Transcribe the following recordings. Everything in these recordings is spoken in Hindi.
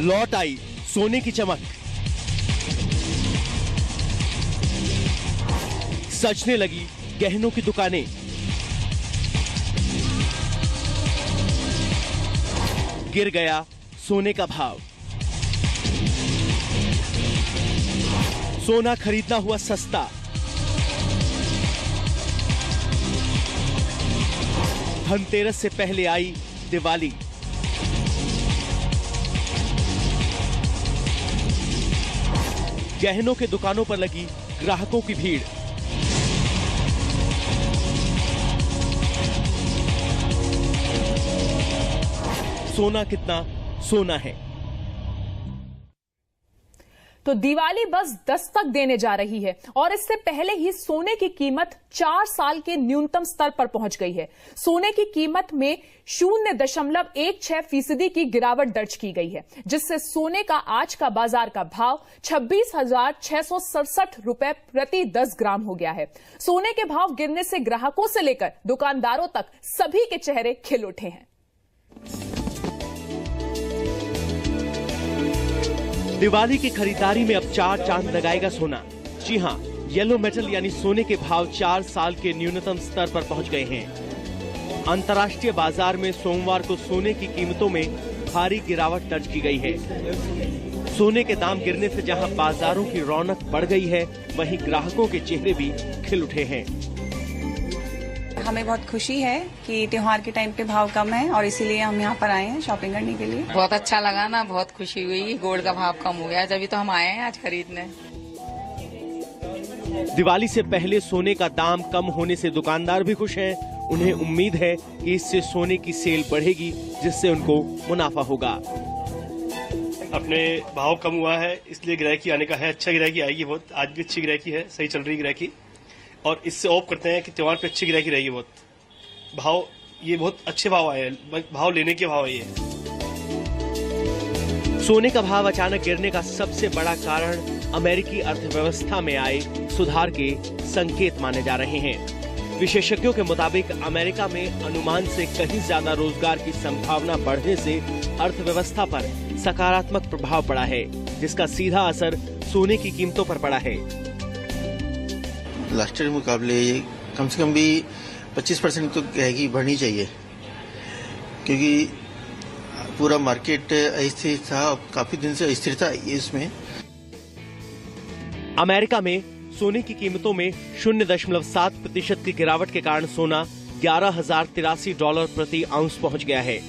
लौट आई सोने की चमक। सजने लगी गहनों की दुकानें। गिर गया सोने का भाव। सोना खरीदना हुआ सस्ता। धनतेरस से पहले आई दिवाली। गहनों के दुकानों पर लगी ग्राहकों की भीड़। सोना कितना सोना है। तो दिवाली बस दस्तक देने जा रही है और इससे पहले ही सोने की कीमत 4 साल के न्यूनतम स्तर पर पहुंच गई है। सोने की कीमत में 0.16% की गिरावट दर्ज की गई है, जिससे सोने का आज का बाजार का भाव 26,667 रुपए प्रति 10 ग्राम हो गया है। सोने के भाव गिरने से ग्राहकों से लेकर दुकानदारों तक सभी के चेहरे खिल उठे हैं। दिवाली की खरीदारी में अब 4 चांद लगाएगा सोना। जी हां, येलो मेटल यानी सोने के भाव 4 साल के न्यूनतम स्तर पर पहुंच गए हैं। अंतर्राष्ट्रीय बाजार में सोमवार को सोने की कीमतों में भारी गिरावट दर्ज की गई है। सोने के दाम गिरने से जहां बाजारों की रौनक बढ़ गई है, वहीं ग्राहकों के चेहरे भी खिल उठे हैं। हमें बहुत खुशी है कि त्योहार के टाइम पे भाव कम है और इसीलिए हम यहाँ पर आए हैं शॉपिंग करने के लिए। बहुत अच्छा लगा ना, बहुत खुशी हुई। गोल्ड का भाव कम हो गया, जब तो हम आए हैं आज खरीदने। दिवाली से पहले सोने का दाम कम होने से दुकानदार भी खुश हैं। उन्हें उम्मीद है कि इससे सोने की सेल बढ़ेगी, जिससे उनको मुनाफा होगा। अपने भाव कम हुआ है इसलिए ग्राहकी आने का है। अच्छा ग्राहकी आएगी बहुत, आज भी अच्छी ग्राहकी है, सही चल रही ग्राहकी और इससे होप करते हैं कि त्योहार पे अच्छी गिराकी रहेगी। बहुत भाव, ये बहुत अच्छे भाव आए हैं, भाव लेने के भाव है ये। सोने का भाव अचानक गिरने का सबसे बड़ा कारण अमेरिकी अर्थव्यवस्था में आए सुधार के संकेत माने जा रहे हैं। विशेषज्ञों के मुताबिक अमेरिका में अनुमान से कहीं ज्यादा रोजगार की संभावना बढ़ने से अर्थव्यवस्था पर सकारात्मक प्रभाव पड़ा है, जिसका सीधा असर सोने की कीमतों पर पड़ा है। लास्ट ईयर के मुकाबले कम से कम भी 25% तो ग्राहकी बढ़नी चाहिए, क्योंकि पूरा मार्केट अस्थिर था। काफी दिन से अस्थिरता आई है इसमें। अमेरिका में सोने की कीमतों में 0.7% की गिरावट के कारण सोना $11,083 प्रति आउंस पहुंच गया है।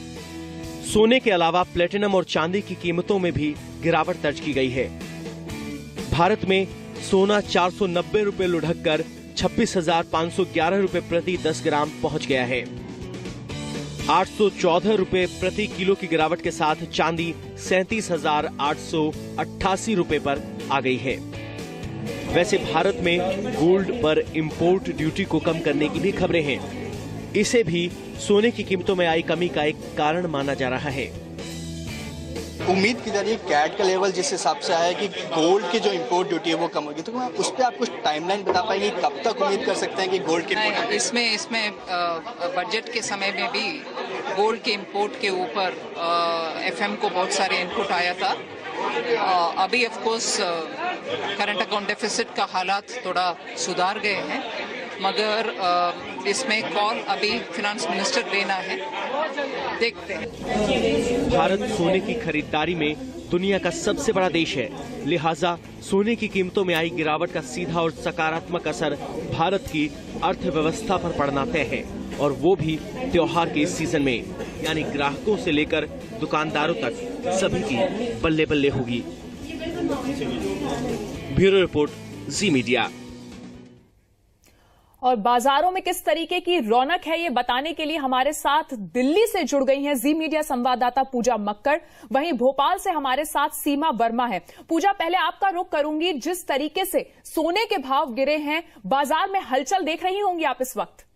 सोने के अलावा प्लेटिनम और चांदी की कीमतों में भी गिरावट दर्ज की गई है। भारत में सोना 490 रुपए लुढ़क कर 26,511 रुपए प्रति 10 ग्राम पहुंच गया है। 814 रुपए प्रति किलो की गिरावट के साथ चांदी 37,888 रुपए पर आ गई है। वैसे भारत में गोल्ड पर इंपोर्ट ड्यूटी को कम करने की भी खबरें हैं। इसे भी सोने की कीमतों में आई कमी का एक कारण माना जा रहा है। उम्मीद की जा रही है कैट का लेवल जिस हिसाब से आया है कि गोल्ड की जो इंपोर्ट ड्यूटी है वो कम होगी, तो उस पर आप कुछ टाइमलाइन बता पाएंगे कब तक उम्मीद कर सकते हैं कि गोल्ड की इसमें बजट के समय में भी गोल्ड के इंपोर्ट के ऊपर एफएम को बहुत सारे इनपुट आया था। अभी of course current account deficit का हालात थोड़ा सुधार गए हैं, मगर इसमें कॉल अभी फाइनेंस मिनिस्टर लेना है, देखते हैं। भारत सोने की खरीदारी में दुनिया का सबसे बड़ा देश है, लिहाजा सोने की कीमतों में आई गिरावट का सीधा और सकारात्मक असर भारत की अर्थव्यवस्था पर पड़ना तय है, और वो भी त्योहार के इस सीजन में, यानी ग्राहकों से लेकर दुकानदारों तक सभी की बल्ले बल्ले होगी। ब्यूरो रिपोर्ट, जी मीडिया। और बाजारों में किस तरीके की रौनक है, ये बताने के लिए हमारे साथ दिल्ली से जुड़ गई हैं जी मीडिया संवाददाता पूजा मक्कड़। वहीं भोपाल से हमारे साथ सीमा वर्मा है। पूजा, पहले आपका रुख करूंगी, जिस तरीके से सोने के भाव गिरे हैं, बाजार में हलचल देख रही होंगी आप इस वक्त।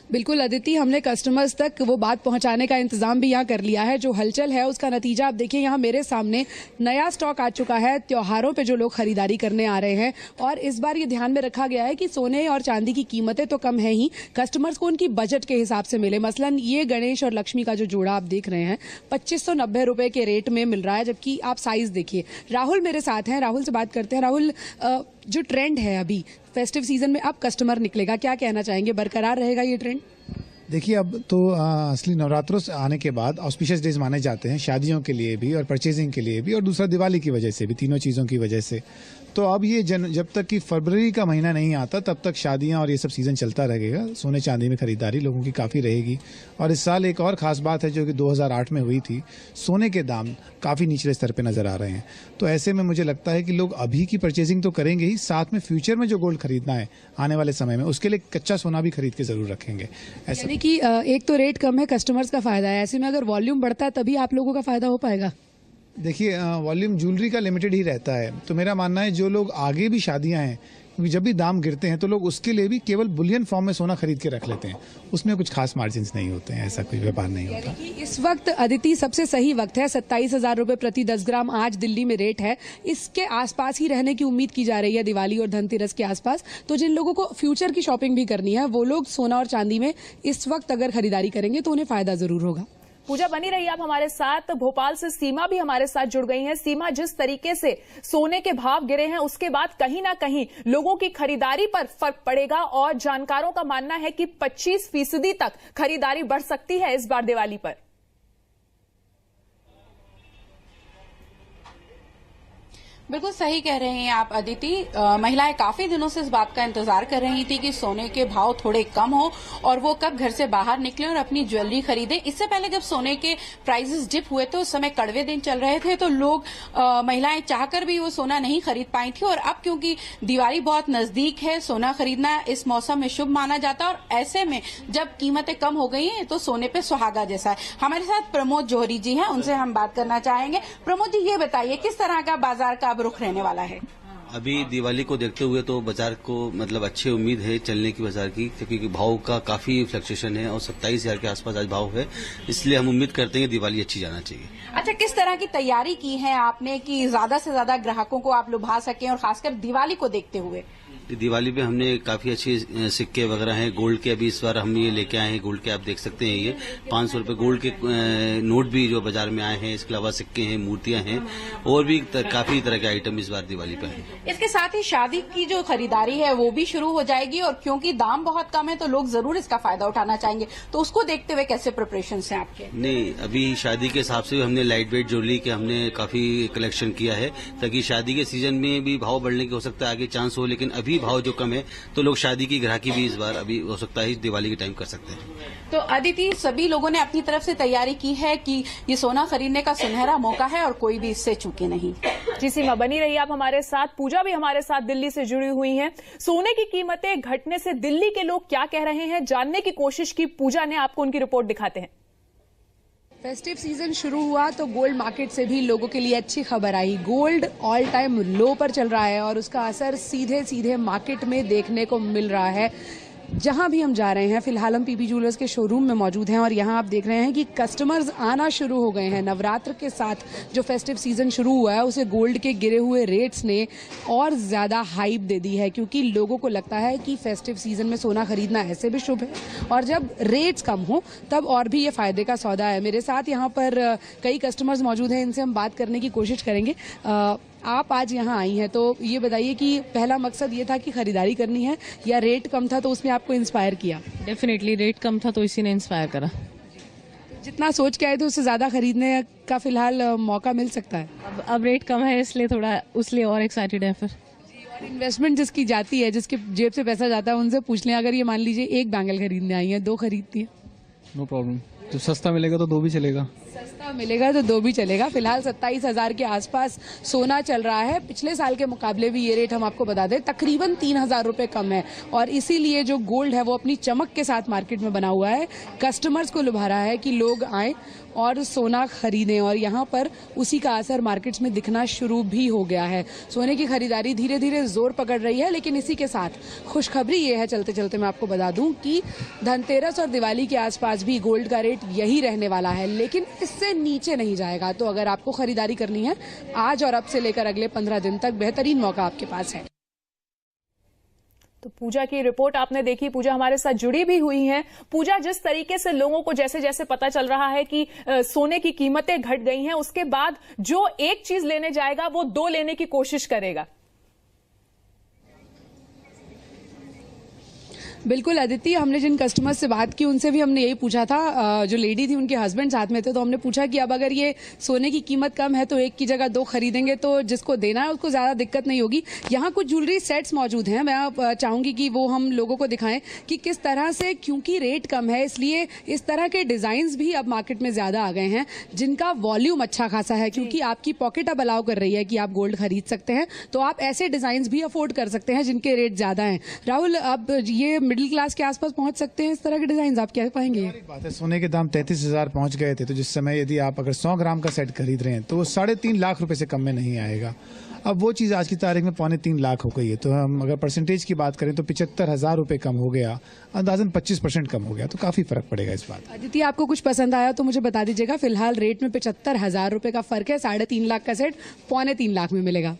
बिल्कुल अदिति, हमने कस्टमर्स तक वो बात पहुंचाने का इंतजाम भी यहाँ कर लिया है। जो हलचल है उसका नतीजा आप देखिए, यहाँ मेरे सामने नया स्टॉक आ चुका है त्योहारों पे जो लोग खरीदारी करने आ रहे हैं। और इस बार ये ध्यान में रखा गया है कि सोने और चांदी की कीमतें तो कम है ही, कस्टमर्स को उनकी बजट के हिसाब से मिले। मसलन ये गणेश और लक्ष्मी का जो जोड़ा आप देख रहे हैं 2590 रुपए के रेट में मिल रहा है, जबकि आप साइज देखिए। राहुल मेरे साथ हैं, राहुल से बात करते हैं। राहुल, जो ट्रेंड है अभी फेस्टिव सीजन में, अब कस्टमर निकलेगा, क्या कहना चाहेंगे? बरकरार रहेगा ये ट्रेंड? देखिए, अब तो असली नवरात्रों से आने के बाद ऑस्पिशियस डेज माने जाते हैं शादियों के लिए भी और परचेजिंग के लिए भी, और दूसरा दिवाली की वजह से भी, तीनों चीज़ों की वजह से। तो अब ये जब तक कि फरवरी का महीना नहीं आता तब तक शादियां और ये सब सीजन चलता रहेगा। सोने चांदी में खरीदारी लोगों की काफ़ी रहेगी। और इस साल एक और ख़ास बात है जो कि 2008 में हुई थी, सोने के दाम काफ़ी निचले स्तर पे नज़र आ रहे हैं। तो ऐसे में मुझे लगता है कि लोग अभी की परचेजिंग तो करेंगे ही, साथ में फ्यूचर में जो गोल्ड खरीदना है आने वाले समय में, उसके लिए कच्चा सोना भी खरीद के ज़रूर रखेंगे। ऐसा यानी कि एक तो रेट कम है, कस्टमर्स का फायदा है, ऐसे में अगर वॉल्यूम बढ़ता है तभी आप लोगों का फायदा हो पाएगा। देखिए, वॉल्यूम ज्वेलरी का लिमिटेड ही रहता है। तो मेरा मानना है जो लोग आगे भी शादियां हैं, क्योंकि जब भी दाम गिरते हैं तो लोग उसके लिए भी केवल बुलियन फॉर्म में सोना खरीद के रख लेते हैं, उसमें कुछ खास मार्जिन नहीं होते हैं, ऐसा कोई व्यापार नहीं होता। इस वक्त अदिति सबसे सही वक्त है, 27,000 रुपए प्रति 10 ग्राम आज दिल्ली में रेट है। इसके आसपास ही रहने की उम्मीद की जा रही है दिवाली और धनतेरस के आसपास। तो जिन लोगों को फ्यूचर की शॉपिंग भी करनी है, वो लोग सोना और चांदी में इस वक्त अगर खरीदारी करेंगे तो उन्हें फायदा जरूर होगा। पूजा, बनी रही आप हमारे साथ। भोपाल से सीमा भी हमारे साथ जुड़ गई हैं। सीमा, जिस तरीके से सोने के भाव गिरे हैं उसके बाद कहीं ना कहीं लोगों की खरीदारी पर फर्क पड़ेगा और जानकारों का मानना है कि 25% तक खरीदारी बढ़ सकती है इस बार दिवाली पर। बिल्कुल सही कह रहे हैं आप अदिति। महिलाएं काफी दिनों से इस बात का इंतजार कर रही थी कि सोने के भाव थोड़े कम हो और वो कब घर से बाहर निकले और अपनी ज्वेलरी खरीदें। इससे पहले जब सोने के प्राइसेस डिप हुए थे, उस समय कड़वे दिन चल रहे थे, तो लोग महिलाएं चाहकर भी वो सोना नहीं खरीद पाई थी। और अब क्योंकि दिवाली बहुत नजदीक है, सोना खरीदना इस मौसम में शुभ माना जाता है, और ऐसे में जब कीमतें कम हो गई हैं तो सोने पे सुहागा जैसा है। हमारे साथ प्रमोद जौहरी जी हैं, उनसे हम बात करना चाहेंगे। प्रमोद जी, ये बताइए किस तरह का बाजार का रुख रहने वाला है? अभी दिवाली को देखते हुए तो बाजार को मतलब अच्छी उम्मीद है चलने की बाजार की, क्योंकि भाव का काफी फ्लक्चुएशन है और 27,000 के आसपास आज भाव है। इसलिए हम उम्मीद करते हैं दिवाली अच्छी जाना चाहिए। अच्छा, किस तरह की तैयारी की है आपने कि ज्यादा से ज्यादा ग्राहकों को आप लुभा सकें, और खासकर दिवाली को देखते हुए? दिवाली पे हमने काफी अच्छे सिक्के वगैरह हैं गोल्ड के। अभी इस बार हम ये लेके आए हैं गोल्ड के, आप देख सकते हैं ये 500 रुपए गोल्ड के नोट भी जो बाजार में आए हैं। इसके अलावा सिक्के हैं, मूर्तियां हैं और भी काफी तरह के आइटम इस बार दिवाली पे हैं। इसके साथ ही शादी की जो खरीदारी है वो भी शुरू हो जाएगी, और क्योंकि दाम बहुत कम है तो लोग जरूर इसका फायदा उठाना चाहेंगे। तो उसको देखते हुए कैसे प्रिपरेशन है आपके? नहीं, अभी शादी के हिसाब से हमने लाइट वेट ज्वेलरी के हमने काफी कलेक्शन किया है, ताकि शादी के सीजन में भी भाव बढ़ने की हो सकता है आगे चांस हो, लेकिन अभी भाव जो कम है तो लोग शादी की ग्राहकी भी इस बार अभी हो सकता है दिवाली के टाइम कर सकते हैं। तो अदिति, सभी लोगों ने अपनी तरफ से तैयारी की है कि ये सोना खरीदने का सुनहरा मौका है और कोई भी इससे चूके नहीं। जी सीमा, बनी रही आप हमारे साथ। पूजा भी हमारे साथ दिल्ली से जुड़ी हुई हैं। सोने की कीमतें घटने से दिल्ली के लोग क्या कह रहे हैं, जानने की कोशिश की पूजा ने। आपको उनकी रिपोर्ट दिखाते हैं। फेस्टिव सीजन शुरू हुआ तो गोल्ड मार्केट से भी लोगों के लिए अच्छी खबर आई। गोल्ड ऑल टाइम लो पर चल रहा है और उसका असर सीधे सीधे मार्केट में देखने को मिल रहा है। जहां भी हम जा रहे हैं, फिलहाल हम पीपी ज्वेलर्स के शोरूम में मौजूद हैं और यहां आप देख रहे हैं कि कस्टमर्स आना शुरू हो गए हैं। नवरात्र के साथ जो फेस्टिव सीजन शुरू हुआ है उसे गोल्ड के गिरे हुए रेट्स ने और ज्यादा हाइप दे दी है, क्योंकि लोगों को लगता है कि फेस्टिव सीजन में सोना खरीदना ऐसे भी शुभ है और जब रेट्स कम हो तब और भी ये फायदे का सौदा है। मेरे साथ यहाँ पर कई कस्टमर्स मौजूद हैं, इनसे हम बात करने की कोशिश करेंगे। आप आज यहाँ आई हैं, तो ये बताइए कि पहला मकसद ये था कि खरीदारी करनी है या रेट कम था तो उसने आपको इंस्पायर किया? डेफिनेटली रेट कम था तो इसी ने इंस्पायर करा। जितना सोच के आए थे उससे ज्यादा खरीदने का फिलहाल मौका मिल सकता है। अब रेट कम है इसलिए थोड़ा उसलिए और एक्साइटेड है। फिर और इन्वेस्टमेंट जिसकी जाती है, जिसके जेब से पैसा जाता है, उनसे पूछ लें। अगर ये मान लीजिए एक बैंगल खरीदने आई है, 2 खरीदती है? No problem. जब सस्ता मिलेगा तो 2 भी चलेगा। सस्ता मिलेगा तो 2 भी चलेगा। फिलहाल 27,000 के आसपास सोना चल रहा है। पिछले साल के मुकाबले भी ये रेट हम आपको बता दें तकरीबन 3,000 रुपए कम है, और इसीलिए जो गोल्ड है वो अपनी चमक के साथ मार्केट में बना हुआ है। कस्टमर्स को लुभा रहा है कि लोग आए और सोना खरीदें, और यहाँ पर उसी का असर मार्केट्स में दिखना शुरू भी हो गया है। सोने की खरीदारी धीरे धीरे जोर पकड़ रही है, लेकिन इसी के साथ खुशखबरी ये है चलते चलते मैं आपको बता दूं कि धनतेरस और दिवाली के आसपास भी गोल्ड का रेट यही रहने वाला है, लेकिन इससे नीचे नहीं जाएगा। तो अगर आपको खरीदारी करनी है आज और अब से लेकर अगले 15 दिन तक बेहतरीन मौका आपके पास है। तो पूजा की रिपोर्ट आपने देखी। पूजा हमारे साथ जुड़ी भी हुई हैं। पूजा, जिस तरीके से लोगों को जैसे जैसे पता चल रहा है कि सोने की कीमतें घट गई हैं, उसके बाद जो एक चीज लेने जाएगा वो 2 लेने की कोशिश करेगा। बिल्कुल अदिति, हमने जिन कस्टमर्स से बात की उनसे भी हमने यही पूछा था। जो लेडी थी उनके हस्बैंड साथ में थे, तो हमने पूछा कि अब अगर ये सोने की कीमत कम है तो एक की जगह 2 खरीदेंगे तो जिसको देना है उसको ज्यादा दिक्कत नहीं होगी। यहाँ कुछ ज्वेलरी सेट्स मौजूद हैं, मैं चाहूंगी कि वो हम लोगों को दिखाएं कि किस तरह से, क्योंकि रेट कम है इसलिए इस तरह के डिजाइन भी अब मार्केट में ज्यादा आ गए हैं जिनका वॉल्यूम अच्छा खासा है, क्योंकि आपकी पॉकेट अब अलाउ कर रही है कि आप गोल्ड खरीद सकते हैं, तो आप ऐसे डिजाइन भी अफोर्ड कर सकते हैं जिनके रेट ज्यादा हैं। राहुल, अब ये मिडिल क्लास के आसपास पहुंच सकते हैं इस तरह के डिजाइन, आप क्या कहेंगे? एक बात है, सोने के दाम 33,000 पहुंच गए थे, तो जिस समय यदि आप अगर 100 ग्राम का सेट खरीद रहे हैं तो वो 3.5 लाख रुपए से कम में नहीं आएगा। अब वो चीज आज की तारीख में 2.25 लाख हो गई है, तो हम अगर परसेंटेज की बात करें तो 75,000 रुपए कम हो गया, अंदाजन 25% कम हो गया, तो काफी फर्क पड़ेगा इस बात। अदिति, आपको कुछ पसंद आया तो मुझे बता दीजिएगा। फिलहाल रेट में 75,000 रुपए का फर्क है। 3.5 लाख का सेट 2.25 लाख में मिलेगा।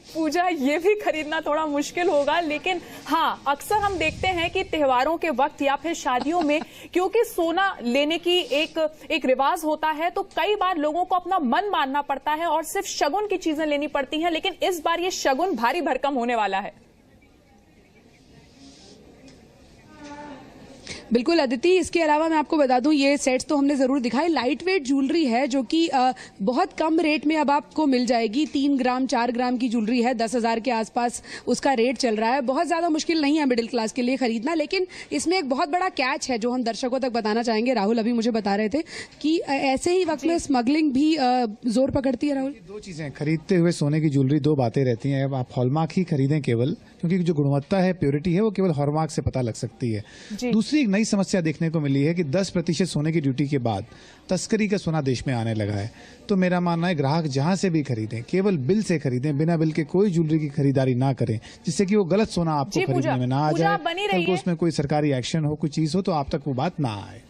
पूजा, ये भी खरीदना थोड़ा मुश्किल होगा, लेकिन हाँ, अक्सर हम देखते हैं कि त्योहारों के वक्त या फिर शादियों में क्योंकि सोना लेने की एक रिवाज होता है, तो कई बार लोगों को अपना मन मानना पड़ता है और सिर्फ शगुन की चीजें लेनी पड़ती हैं, लेकिन इस बार ये शगुन भारी भरकम होने वाला है। बिल्कुल अदिति, इसके अलावा मैं आपको बता दूं ये सेट्स तो हमने जरूर दिखाए। लाइट वेट ज्वेलरी है जो कि बहुत कम रेट में अब आपको मिल जाएगी। 3 ग्राम 4 ग्राम की ज्वेलरी है, 10,000 के आसपास उसका रेट चल रहा है। बहुत ज्यादा मुश्किल नहीं है मिडिल क्लास के लिए खरीदना, लेकिन इसमें एक बहुत बड़ा कैच है जो हम दर्शकों तक बताना चाहेंगे। राहुल अभी मुझे बता रहे थे कि ऐसे ही वक्त में स्मगलिंग भी जोर पकड़ती है। राहुल, 2 चीजें खरीदते हुए सोने की ज्वेलरी 2 बातें रहती हैं। अब आप हॉलमार्क ही खरीदें केवल, क्योंकि जो गुणवत्ता है, प्योरिटी है, वो केवल हॉलमार्क से पता लग सकती है। दूसरी एक नई समस्या देखने को मिली है कि 10% सोने की ड्यूटी के बाद तस्करी का सोना देश में आने लगा है। तो मेरा मानना है ग्राहक जहां से भी खरीदें केवल बिल से खरीदें, बिना बिल के कोई ज्वेलरी की खरीदारी ना करें, जिससे कि वो गलत सोना आपको खरीदने में ना आ जाए, कल को उसमें कोई सरकारी एक्शन हो, कोई चीज हो तो आप तक वो बात ना आए।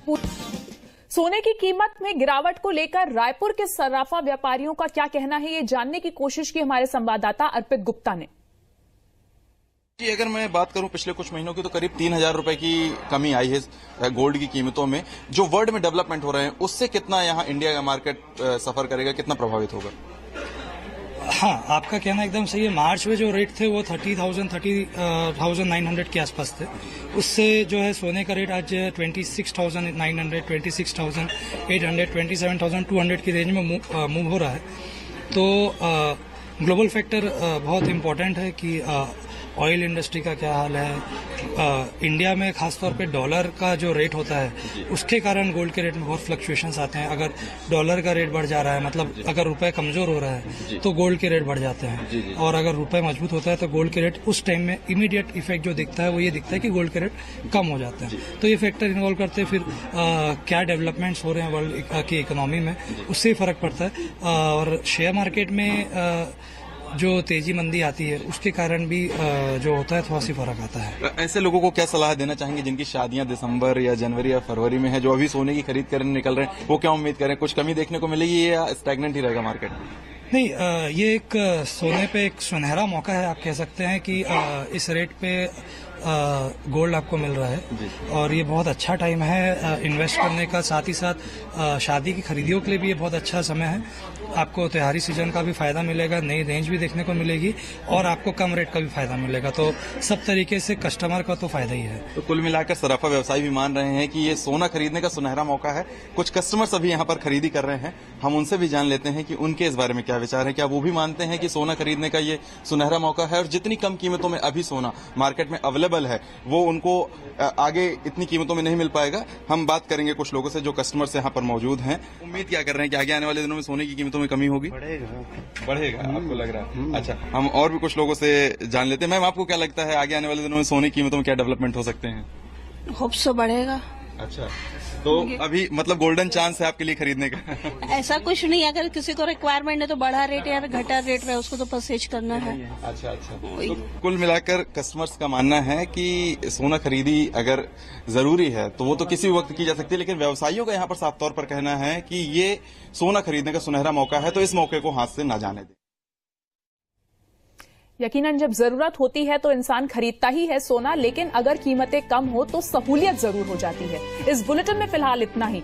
सोने की कीमत में गिरावट को लेकर रायपुर के सर्राफा व्यापारियों का क्या कहना है, ये जानने की कोशिश की हमारे संवाददाता अर्पित गुप्ता ने। जी, अगर मैं बात करूं पिछले कुछ महीनों की तो करीब 3,000 रुपए की कमी आई है गोल्ड की कीमतों में। जो वर्ल्ड में डेवलपमेंट हो रहे हैं उससे कितना यहाँ इंडिया का मार्केट सफर करेगा, कितना प्रभावित होगा? हाँ, आपका कहना एकदम सही है। मार्च में जो रेट थे वो 30,900 के आसपास थे। उससे जो है सोने का रेट आज 26,900, 26,800, 27,200 की रेंज में मूव हो रहा है। तो ग्लोबल फैक्टर बहुत इम्पोर्टेंट है कि ऑयल इंडस्ट्री का क्या हाल है। इंडिया में खासतौर पे डॉलर का जो रेट होता है उसके कारण गोल्ड के रेट में बहुत फ्लक्चुएशंस आते हैं। अगर डॉलर का रेट बढ़ जा रहा है, मतलब अगर रुपए कमजोर हो रहा है तो गोल्ड के रेट बढ़ जाते हैं, और अगर रुपए मजबूत होता है तो गोल्ड के रेट उस टाइम में इमीडिएट इफेक्ट जो दिखता है वो ये दिखता है कि गोल्ड के रेट कम हो जाते हैं। तो ये फैक्टर इन्वॉल्व करते हैं। फिर क्या डेवलपमेंट्स हो रहे हैं वर्ल्ड की इकोनॉमी में, उससे फर्क पड़ता है। और शेयर मार्केट में जो तेजी मंदी आती है उसके कारण भी जो होता है थोड़ा सी फर्क आता है। ऐसे लोगों को क्या सलाह देना चाहेंगे जिनकी शादियां दिसंबर या जनवरी या फरवरी में है, जो अभी सोने की खरीद करने निकल रहे हैं, वो क्या उम्मीद करें? कुछ कमी देखने को मिलेगी या स्टैग्नेंट ही रहेगा मार्केट? नहीं, ये एक सोने पे एक सुनहरा मौका है, आप कह सकते हैं कि इस रेट पे गोल्ड आपको मिल रहा है और ये बहुत अच्छा टाइम है इन्वेस्ट करने का। साथ ही साथ शादी की खरीदियों के लिए भी ये बहुत अच्छा समय है। आपको त्योहारी सीजन का भी फायदा मिलेगा, नई रेंज भी देखने को मिलेगी और आपको कम रेट का भी फायदा मिलेगा। तो सब तरीके से कस्टमर का तो फायदा ही है। तो कुल मिलाकर सराफा व्यवसायी भी मान रहे हैं कि ये सोना खरीदने का सुनहरा मौका है। कुछ कस्टमर्स अभी यहाँ पर खरीदी कर रहे हैं, हम उनसे भी जान लेते हैं कि उनके इस बारे में क्या विचार है। क्या वो भी मानते हैं कि सोना खरीदने का ये सुनहरा मौका है और जितनी कम कीमतों में अभी सोना मार्केट में अवेलेबल अफोर्डेबल है वो उनको आगे इतनी कीमतों में नहीं मिल पाएगा। हम बात करेंगे कुछ लोगों से जो कस्टमर्स यहाँ पर मौजूद हैं। उम्मीद क्या कर रहे हैं कि आगे आने वाले दिनों में सोने की कीमतों में कमी होगी? बढ़ेगा आपको लग रहा है? अच्छा, हम और भी कुछ लोगों से जान लेते हैं। मैम, आपको क्या लगता है आगे आने वाले दिनों में सोने की कीमतों में क्या डेवलपमेंट हो सकते हैं? होप सो बढ़ेगा। अच्छा, तो अभी मतलब गोल्डन चांस है आपके लिए खरीदने का? ऐसा कुछ नहीं, अगर किसी को रिक्वायरमेंट है तो बढ़ा रेट या घटा रेट में उसको तो परचेज करना है। अच्छा, तो कुल मिलाकर कस्टमर्स का मानना है कि सोना खरीदी अगर जरूरी है तो वो तो किसी भी वक्त की जा सकती है, लेकिन व्यवसायियों का यहाँ पर साफ तौर पर कहना है कि ये सोना खरीदने का सुनहरा मौका है, तो इस मौके को हाथ से ना जाने दें। यकीनन जब जरूरत होती है तो इंसान खरीदता ही है सोना, लेकिन अगर कीमतें कम हो तो सहूलियत जरूर हो जाती है। इस बुलेटिन में फिलहाल इतना ही।